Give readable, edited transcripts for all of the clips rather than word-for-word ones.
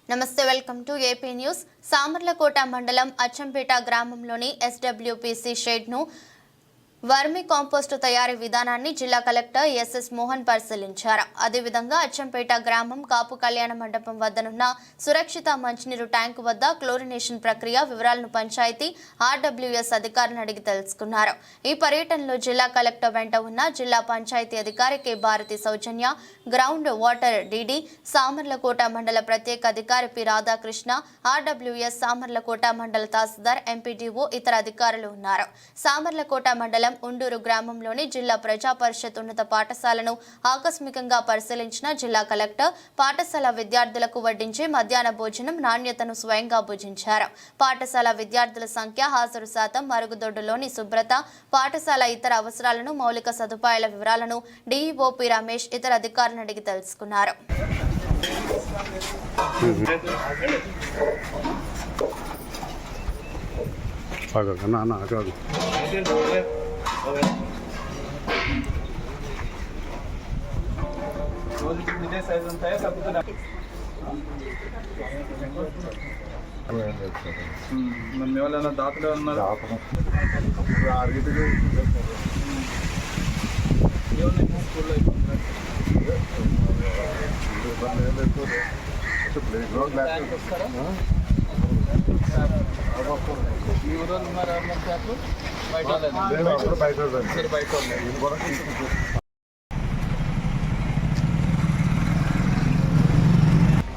నమస్తే, welcome to AP news. Samarlakota మండలం అచ్చంపేట గ్రామంలోని ఎస్డబ్ల్యూపీసీ షెడ్ను వర్మి కాంపోస్టు తయారీ విధానాన్ని జిల్లా కలెక్టర్ ఎస్ఎస్ మోహన్ పరిశీలించారు. అదేవిధంగా అచ్చంపేట గ్రామం కాపు కళ్యాణ మండపం వద్దనున్న సురక్షిత మంచినీరు ట్యాంకు వద్ద క్లోరినేషన్ ప్రక్రియ వివరాలను పంచాయతీ ఆర్డబ్ల్యూఎస్ అధికారులను అడిగి తెలుసుకున్నారు. ఈ పర్యటనలో జిల్లా కలెక్టర్ వెంట ఉన్న జిల్లా పంచాయతీ అధికారి కె భారతి సౌజన్య, గ్రౌండ్ వాటర్ డీడీ, సామర్లకోట మండల ప్రత్యేక అధికారి పి రాధాకృష్ణ, ఆర్డబ్ల్యూఎస్ సామర్లకోట మండల తహసీల్దార్, ఎంపీడీఓ ఇతర అధికారులు ఉన్నారు. సామర్లకోట మండలం ఉండూరు గ్రామంలోని జిల్లా ప్రజా పరిషత్ ఉన్నత పాఠశాలను ఆకస్మికంగా పరిశీలించిన జిల్లా కలెక్టర్ పాఠశాల విద్యార్థులకు వడ్డించే మధ్యాహ్న భోజనం నాణ్యతను స్వయంగా భుజించారు. పాఠశాల విద్యార్థుల సంఖ్య, హాజరు శాతం, మరుగుదొడ్డులోని శుభ్రత, పాఠశాల ఇతర అవసరాలను, మౌలిక సదుపాయాల వివరాలను డీఈఓ పి రమేష్ ఇతర అధికారులను అడిగి తెలుసుకున్నారు. ఎవరైనా దాతలు ఉన్నారు స్కూల్లో ఈ ఊరు ఉన్నారు బయట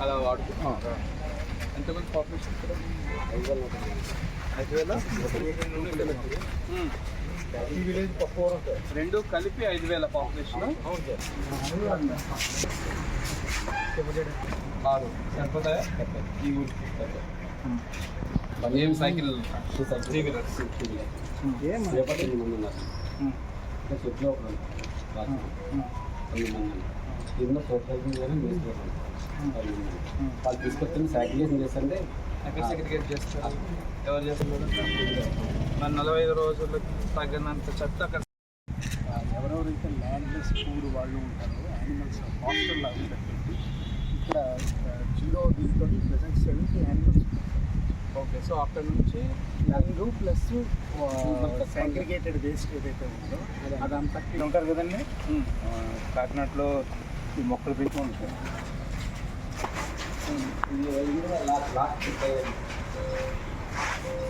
అలా వాడుతున్నాం. ఎంతమంది పాపులేషన్ ఈ విలేజ్ రెండు కలిపి 5,000 పాపులేషన్. 6 సరిపోతాయా ఈ ఊరికి? ఏం సైకిల్ వాళ్ళు తీసుకొచ్చిన సాక్రిఫైస్ చేస్తుంటే ఎక్కడ సెగ్రిగేట్ చేస్తారు? ఎవరు చేస్తున్నారు? మన 45 రోజులకు తగినంత చెత్త అక్కడ ఎవరెవరైతే ల్యాండ్లెస్ పూర్ వాళ్ళు ఉంటారో యానిమల్స్ హాస్టల్ లాగా పెట్టేసి ఇక్కడ 0 దీంతో ప్రజెంట్ 70 యానిమల్స్. ఓకే, సో అక్కడ నుంచి లంగ్ ప్లస్ సెగ్రిగేటెడ్ వేస్ట్ ఏదైతే ఉందో అదంతా ఉంటారు కదండి. కాకినాడలో ఈ మొక్కలు పెట్టి ఉంటాయి.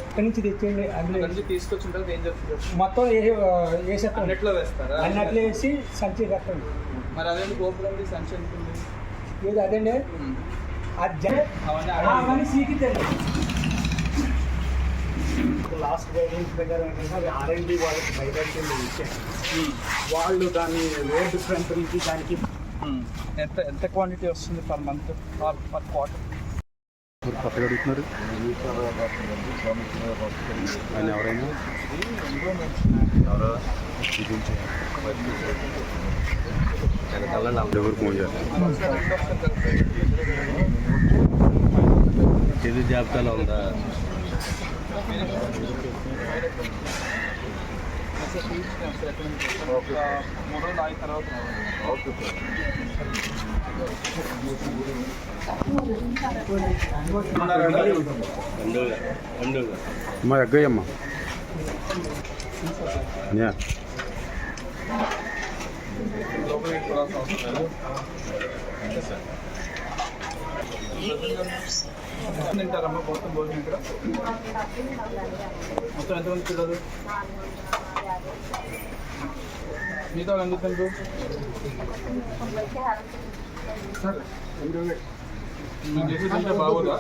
ఇక్కడి నుంచి తెచ్చేయండి. అందులో నుంచి తీసుకొచ్చిన తర్వాత ఏం చెప్తారు? మొత్తం వేసేస్తాం, అన్నిట్లో వేస్తారా? అన్నట్లు వేసి సంచి కట్టండి. మరి అదే గోపురం సంచి అనుకుంది ఏది అదండి, అది సీకిద్దండి. లాస్ట్ గైడెన్స్ ప్రకారం ఏంటంటే అది R&D వాళ్ళకి బయట ఇచ్చారు. వాళ్ళు దాన్ని రోడ్డు ఫ్రంట్ నుంచి దానికి ఎంత క్వాంటిటీ వస్తుంది పర్ మంత్ పర్ క్వార్టర్? కొత్తగా అడుగుతున్నారు ఆయన ఎవరైనా ఎవరు ఫోన్ చేస్తారు? ఇది జాబితాలో ఉందా? ఒక 3 రోజులు అయిన తర్వాత అమ్మా ఎగ్గయ్యమ్మా తింటారమ్మా మొత్తం భోజనం ఇక్కడ? మొత్తం ఎంతమంది పిల్లలు? మీతో ఎందుకు తింటారు? మీరు చేసి తింటే బాగోదా?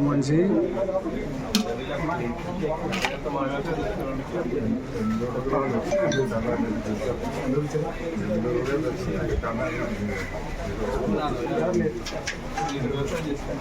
మనిషి వ్యవసాయం చేస్తాను.